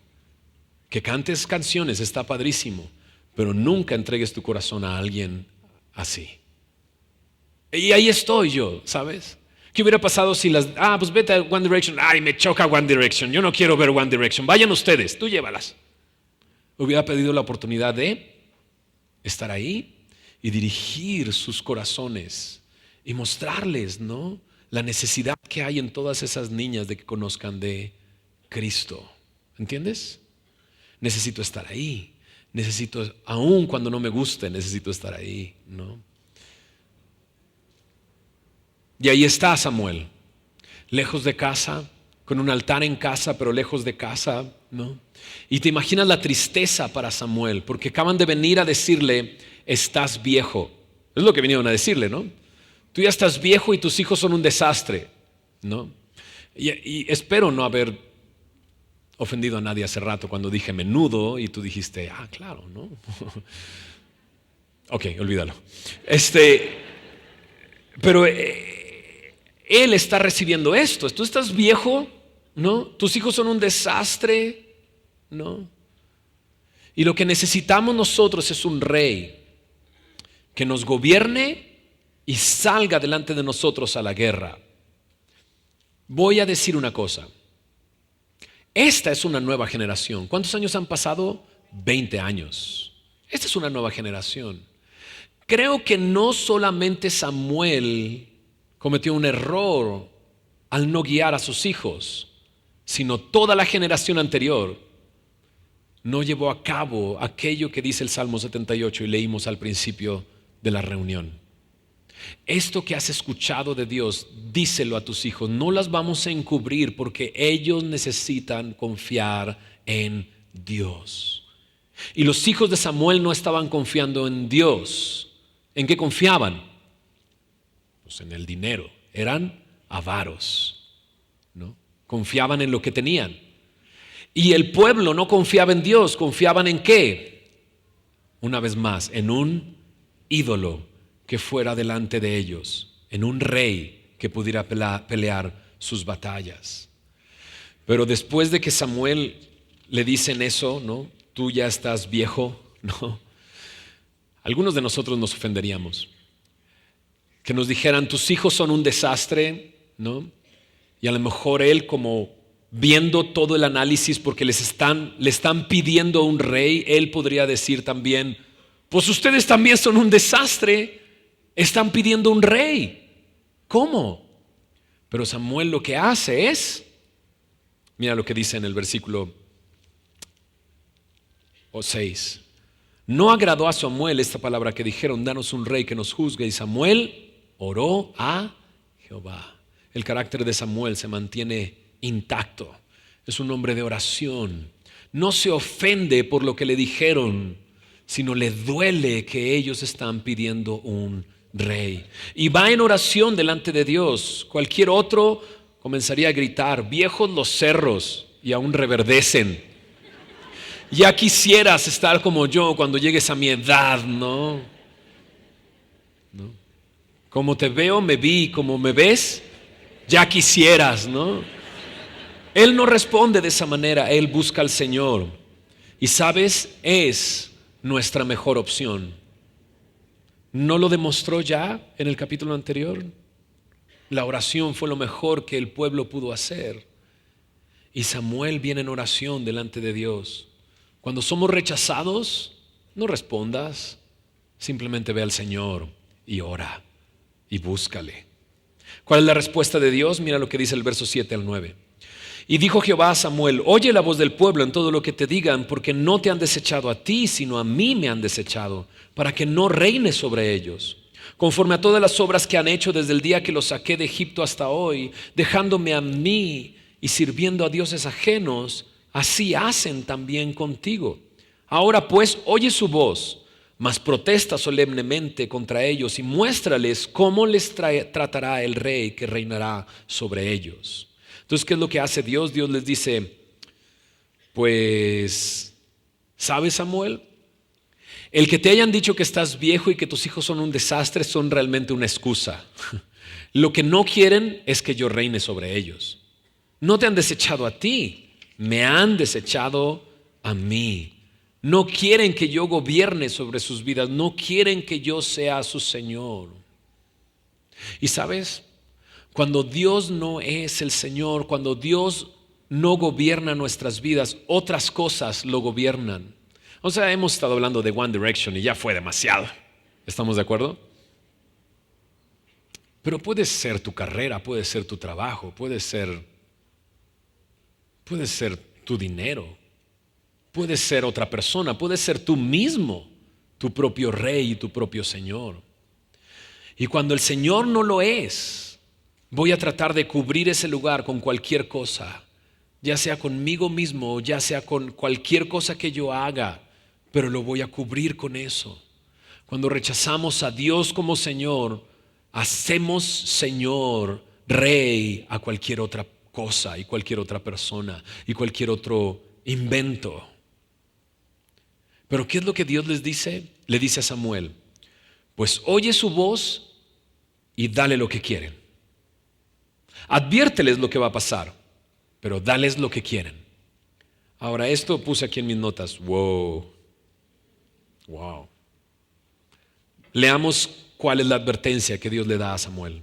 que cantes canciones, está padrísimo, pero nunca entregues tu corazón a alguien así. Y ahí estoy yo, ¿sabes? ¿Qué hubiera pasado si pues vete a One Direction, ay, me choca One Direction, yo no quiero ver One Direction, vayan ustedes, tú llévalas. Hubiera pedido la oportunidad de estar ahí y dirigir sus corazones y mostrarles, ¿no?, la necesidad que hay en todas esas niñas de que conozcan de Cristo. ¿Entiendes? Necesito estar ahí. Necesito, aun cuando no me guste, necesito estar ahí, ¿no? Y ahí está Samuel, lejos de casa, con un altar en casa, pero lejos de casa, ¿no? Y te imaginas la tristeza para Samuel, porque acaban de venir a decirle, estás viejo. Es lo que vinieron a decirle, ¿no? Tú ya estás viejo y tus hijos son un desastre, ¿no? Y espero no haber ofendido a nadie hace rato cuando dije menudo y tú dijiste, claro, ¿no? Ok, olvídalo. Pero él está recibiendo esto. Tú estás viejo, ¿no? Tus hijos son un desastre, ¿no? Y lo que necesitamos nosotros es un rey que nos gobierne y salga delante de nosotros a la guerra. Voy a decir una cosa. Esta es una nueva generación. ¿Cuántos años han pasado? 20 años. Esta es una nueva generación. Creo que no solamente Samuel cometió un error al no guiar a sus hijos, sino toda la generación anterior no llevó a cabo aquello que dice el Salmo 78 y leímos al principio de la reunión. Esto que has escuchado de Dios, díselo a tus hijos. No las vamos a encubrir porque ellos necesitan confiar en Dios. Y los hijos de Samuel no estaban confiando en Dios. ¿En qué confiaban? Pues en el dinero. Eran avaros, ¿no? Confiaban en lo que tenían. Y el pueblo no confiaba en Dios. ¿Confiaban en qué? Una vez más, en un ídolo que fuera delante de ellos, en un rey que pudiera pelear sus batallas. Pero después de que Samuel le dicen eso, ¿no? Tú ya estás viejo, ¿no? Algunos de nosotros nos ofenderíamos. Que nos dijeran, tus hijos son un desastre, ¿no? Y a lo mejor él, como viendo todo el análisis porque le están pidiendo un rey, él podría decir también, pues ustedes también son un desastre. Están pidiendo un rey. ¿Cómo? Pero Samuel lo que hace es, mira lo que dice en el versículo 6. No agradó a Samuel esta palabra que dijeron, danos un rey que nos juzgue. Y Samuel oró a Jehová. El carácter de Samuel se mantiene intacto. Es un hombre de oración. No se ofende por lo que le dijeron, sino le duele que ellos están pidiendo un rey. Y va en oración delante de Dios. Cualquier otro comenzaría a gritar, viejos los cerros, y aún reverdecen. Ya quisieras estar como yo cuando llegues a mi edad, ¿no? ¿No? Como te veo, me vi, como me ves, ya quisieras, ¿no? Él no responde de esa manera, él busca al Señor. Y sabes, es nuestra mejor opción. ¿No lo demostró ya en el capítulo anterior? La oración fue lo mejor que el pueblo pudo hacer. Y Samuel viene en oración delante de Dios. Cuando somos rechazados, no respondas, simplemente ve al Señor y ora y búscale. ¿Cuál es la respuesta de Dios? Mira lo que dice el verso 7 al 9. Y dijo Jehová a Samuel, oye la voz del pueblo en todo lo que te digan, porque no te han desechado a ti, sino a mí me han desechado, para que no reine sobre ellos. Conforme a todas las obras que han hecho desde el día que los saqué de Egipto hasta hoy, dejándome a mí y sirviendo a dioses ajenos, así hacen también contigo. Ahora pues, oye su voz, mas protesta solemnemente contra ellos y muéstrales cómo les tratará el rey que reinará sobre ellos. Entonces, ¿qué es lo que hace Dios? Dios les dice, pues, ¿sabes, Samuel? El que te hayan dicho que estás viejo y que tus hijos son un desastre son realmente una excusa. Lo que no quieren es que yo reine sobre ellos. No te han desechado a ti, me han desechado a mí. No quieren que yo gobierne sobre sus vidas, no quieren que yo sea su Señor. ¿Y sabes? Cuando Dios no es el Señor, cuando Dios no gobierna nuestras vidas, otras cosas lo gobiernan. O sea, hemos estado hablando de One Direction y ya fue demasiado. ¿Estamos de acuerdo? Pero puede ser tu carrera, puede ser tu trabajo, puede ser tu dinero, puede ser otra persona, puede ser tú mismo, tu propio rey y tu propio Señor. Y cuando el Señor no lo es, voy a tratar de cubrir ese lugar con cualquier cosa, ya sea conmigo mismo, ya sea con cualquier cosa que yo haga, pero lo voy a cubrir con eso. Cuando rechazamos a Dios como Señor, hacemos Señor, Rey a cualquier otra cosa y cualquier otra persona y cualquier otro invento. Pero ¿qué es lo que Dios les dice? Le dice a Samuel, pues oye su voz y dale lo que quieren. Adviérteles lo que va a pasar, pero dales lo que quieren. Ahora, esto puse aquí en mis notas. Wow. Leamos cuál es la advertencia que Dios le da a Samuel,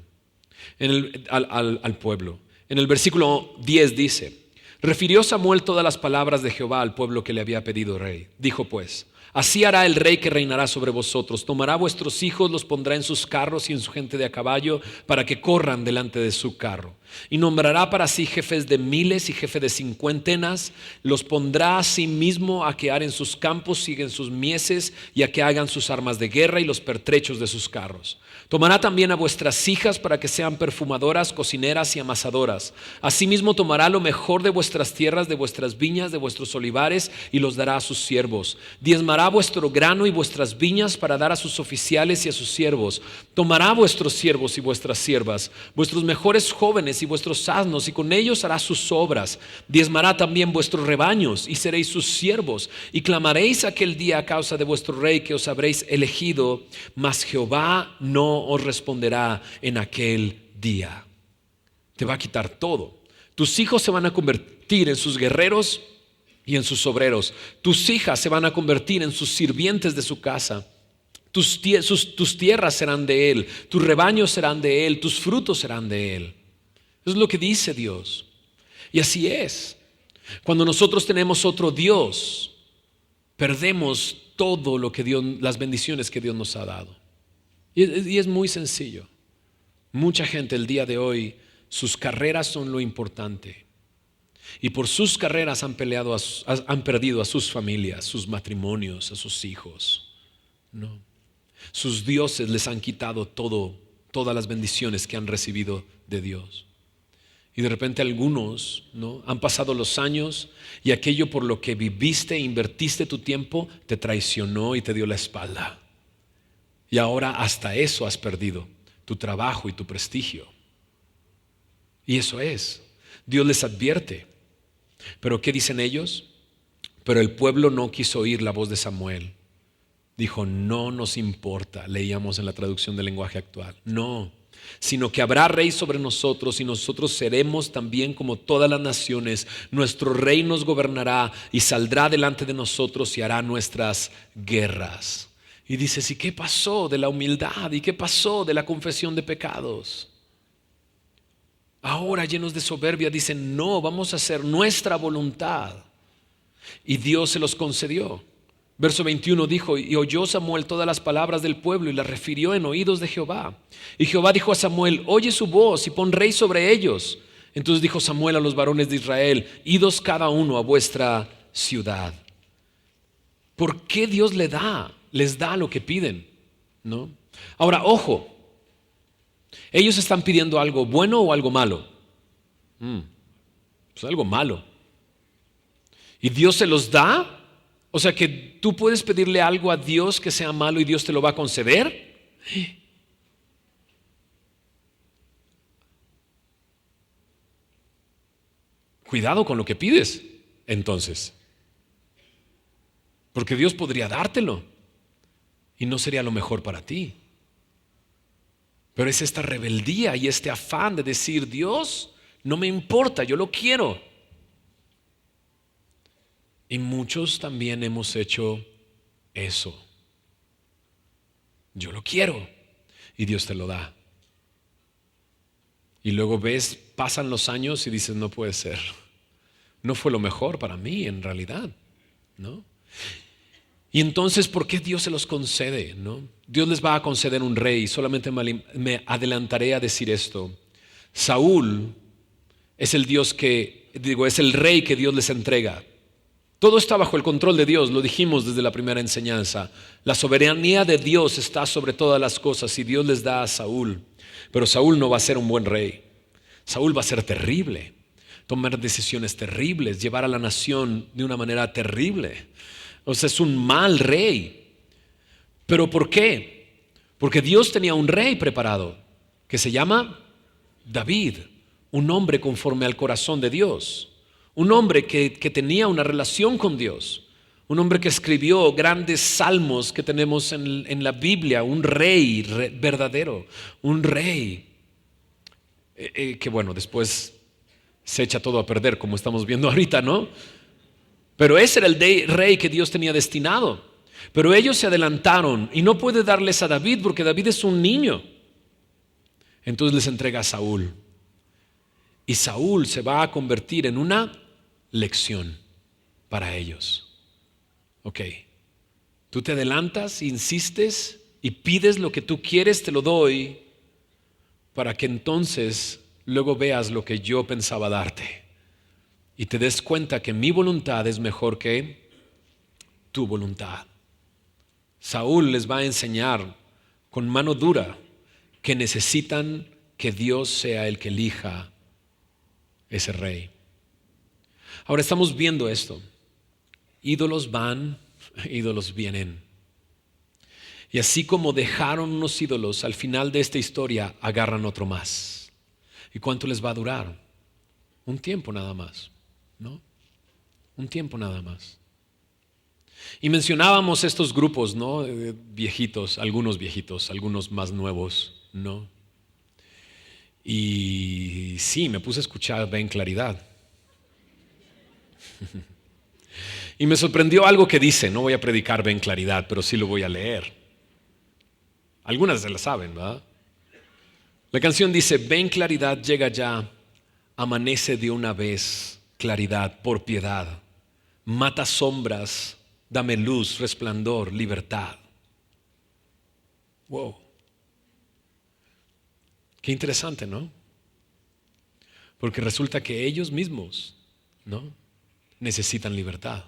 al pueblo. En el versículo 10 dice, refirió Samuel todas las palabras de Jehová al pueblo que le había pedido rey. Dijo pues, así hará el rey que reinará sobre vosotros. Tomará vuestros hijos, los pondrá en sus carros y en su gente de a caballo para que corran delante de su carro. Y nombrará para sí jefes de miles y jefe de cincuentenas. Los pondrá a sí mismo a que aren sus campos, siguen sus mieses y a que hagan sus armas de guerra y los pertrechos de sus carros. Tomará también a vuestras hijas para que sean perfumadoras, cocineras y amasadoras. Asimismo tomará lo mejor de vuestras tierras, de vuestras viñas, de vuestros olivares y los dará a sus siervos. Diezmará vuestro grano y vuestras viñas para dar a sus oficiales y a sus siervos. Tomará vuestros siervos y vuestras siervas, vuestros mejores jóvenes y vuestros asnos, y con ellos hará sus obras. Diezmará también vuestros rebaños y seréis sus siervos. Y clamaréis aquel día a causa de vuestro rey que os habréis elegido, mas Jehová no os responderá en aquel día. Te va a quitar todo. Tus hijos se van a convertir en sus guerreros y en sus obreros. Tus hijas se van a convertir en sus sirvientes de su casa. Tus tierras serán de él, tus rebaños serán de él, tus frutos serán de él. Eso es lo que dice Dios. Y así es. Cuando nosotros tenemos otro Dios, perdemos todo lo que Dios, las bendiciones que Dios nos ha dado. Y es muy sencillo. Mucha gente el día de hoy, sus carreras son lo importante. Y por sus carreras han perdido a sus familias, sus matrimonios, a sus hijos. No. Sus dioses les han quitado todas las bendiciones que han recibido de Dios. Y de repente algunos, ¿no?, han pasado los años y aquello por lo que viviste e invertiste tu tiempo te traicionó y te dio la espalda. Y ahora hasta eso has perdido, tu trabajo y tu prestigio. Y eso es. Dios les advierte. ¿Pero qué dicen ellos? Pero el pueblo no quiso oír la voz de Samuel. Dijo, no nos importa, leíamos en la traducción del lenguaje actual. No, sino que habrá rey sobre nosotros y nosotros seremos también como todas las naciones. Nuestro rey nos gobernará y saldrá delante de nosotros y hará nuestras guerras. Y dices, ¿y qué pasó de la humildad? ¿Y qué pasó de la confesión de pecados? Ahora llenos de soberbia dicen, no, vamos a hacer nuestra voluntad. Y Dios se los concedió. Verso 21 dijo, y oyó Samuel todas las palabras del pueblo y las refirió en oídos de Jehová. Y Jehová dijo a Samuel, oye su voz y pon rey sobre ellos. Entonces dijo Samuel a los varones de Israel, idos cada uno a vuestra ciudad. ¿Por qué Dios les da lo que piden? ¿No? Ahora, ojo, ellos están pidiendo algo bueno o algo malo. Pues algo malo. ¿Y Dios se los da? O sea que tú puedes pedirle algo a Dios que sea malo y Dios te lo va a conceder. Cuidado con lo que pides, entonces. Porque Dios podría dártelo y no sería lo mejor para ti. Pero es esta rebeldía y este afán de decir, Dios, no me importa, yo lo quiero. Y muchos también hemos hecho eso. Yo lo quiero y Dios te lo da. Y luego ves, pasan los años y dices, no puede ser. No fue lo mejor para mí en realidad, ¿no? Y entonces, ¿por qué Dios se los concede? ¿No? Dios les va a conceder un rey. Solamente me adelantaré a decir esto. Saúl es el es el rey que Dios les entrega. Todo está bajo el control de Dios, lo dijimos desde la primera enseñanza. La soberanía de Dios está sobre todas las cosas y Dios les da a Saúl. Pero Saúl no va a ser un buen rey. Saúl va a ser terrible, tomar decisiones terribles, llevar a la nación de una manera terrible. O sea, es un mal rey. ¿Pero por qué? Porque Dios tenía un rey preparado que se llama David, un hombre conforme al corazón de Dios. Un hombre que tenía una relación con Dios. Un hombre que escribió grandes salmos que tenemos en la Biblia. Un rey verdadero. Un rey que bueno, después se echa todo a perder como estamos viendo ahorita, ¿no? Pero ese era el rey que Dios tenía destinado. Pero ellos se adelantaron y no puede darles a David porque David es un niño. Entonces les entrega a Saúl. Y Saúl se va a convertir en una lección para ellos. Ok, tú te adelantas, insistes y pides lo que tú quieres, te lo doy, para que entonces luego veas lo que yo pensaba darte y te des cuenta que mi voluntad es mejor que tu voluntad. Saúl les va a enseñar con mano dura que necesitan que Dios sea el que elija ese rey. Ahora estamos viendo esto. Ídolos van, ídolos vienen. Y así como dejaron unos ídolos, al final de esta historia agarran otro más. ¿Y cuánto les va a durar? Un tiempo nada más, ¿no? Un tiempo nada más. Y mencionábamos estos grupos, ¿no? Viejitos, algunos más nuevos, ¿no? Y sí, me puse a escuchar Ben Claridad. Y me sorprendió algo que dice, no voy a predicar Ben Claridad, pero sí lo voy a leer. Algunas se la saben, ¿verdad? La canción dice, ven claridad, llega ya, amanece de una vez, claridad, por piedad, mata sombras, dame luz, resplandor, libertad. Wow. Qué interesante, ¿no? Porque resulta que ellos mismos, ¿no? Necesitan libertad.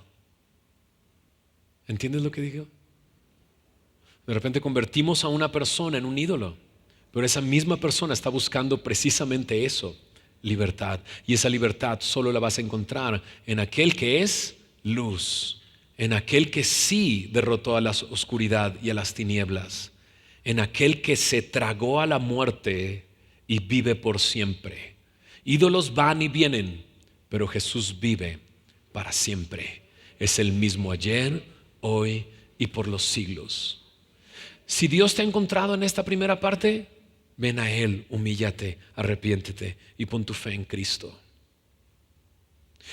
¿Entiendes lo que digo? De repente convertimos a una persona en un ídolo, pero esa misma persona está buscando precisamente eso, libertad. Y esa libertad solo la vas a encontrar en aquel que es luz, en aquel que sí derrotó a la oscuridad y a las tinieblas, en aquel que se tragó a la muerte y vive por siempre. Ídolos van y vienen, pero Jesús vive para siempre. Es el mismo ayer, hoy y por los siglos. Si Dios te ha encontrado en esta primera parte, ven a Él, humíllate, arrepiéntete y pon tu fe en Cristo.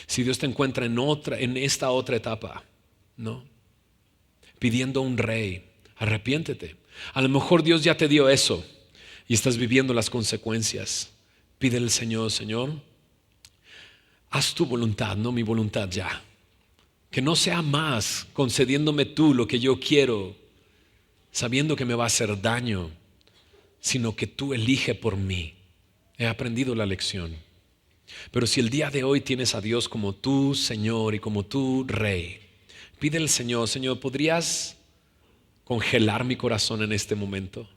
Si Dios te encuentra en esta otra etapa, ¿no? Pidiendo un rey, arrepiéntete. A lo mejor Dios ya te dio eso y estás viviendo las consecuencias. Pídele al Señor, Señor, haz tu voluntad, no mi voluntad ya. Que no sea más concediéndome tú lo que yo quiero, sabiendo que me va a hacer daño, sino que tú elige por mí. He aprendido la lección. Pero si el día de hoy tienes a Dios como tu Señor y como tu Rey, pide al Señor, Señor, ¿podrías congelar mi corazón en este momento?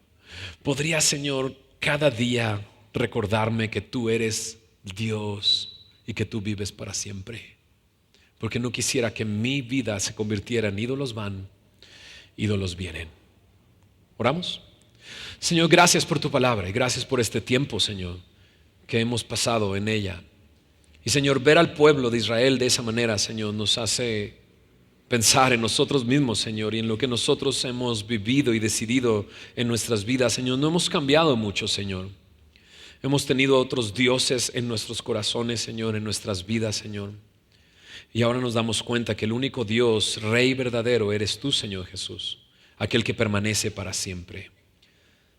¿Podrías, Señor, cada día recordarme que tú eres Dios y que tú vives para siempre? Porque no quisiera que mi vida se convirtiera en ídolos van, ídolos vienen. ¿Oramos? Señor, gracias por tu palabra y gracias por este tiempo, Señor, que hemos pasado en ella. Y Señor, ver al pueblo de Israel de esa manera, Señor, nos hace pensar en nosotros mismos, Señor, y en lo que nosotros hemos vivido y decidido en nuestras vidas. Señor, no hemos cambiado mucho, Señor. Hemos tenido otros dioses en nuestros corazones, Señor, en nuestras vidas, Señor. Y ahora nos damos cuenta que el único Dios, Rey verdadero, eres tú, Señor Jesús, aquel que permanece para siempre.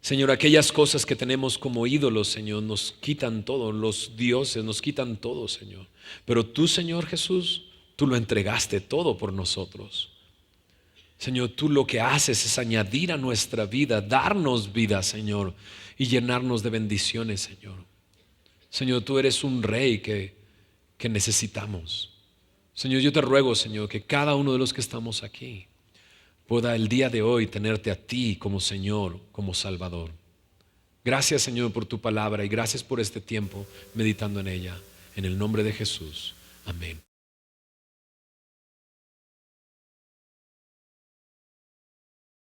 Señor, aquellas cosas que tenemos como ídolos, Señor, nos quitan todo, los dioses nos quitan todo, Señor. Pero tú, Señor Jesús, tú lo entregaste todo por nosotros. Señor, tú lo que haces es añadir a nuestra vida, darnos vida, Señor, y llenarnos de bendiciones, Señor. Señor, tú eres un Rey que necesitamos. Señor, yo te ruego, Señor, que cada uno de los que estamos aquí pueda el día de hoy tenerte a ti como Señor, como Salvador. Gracias, Señor, por tu palabra y gracias por este tiempo meditando en ella. En el nombre de Jesús. Amén.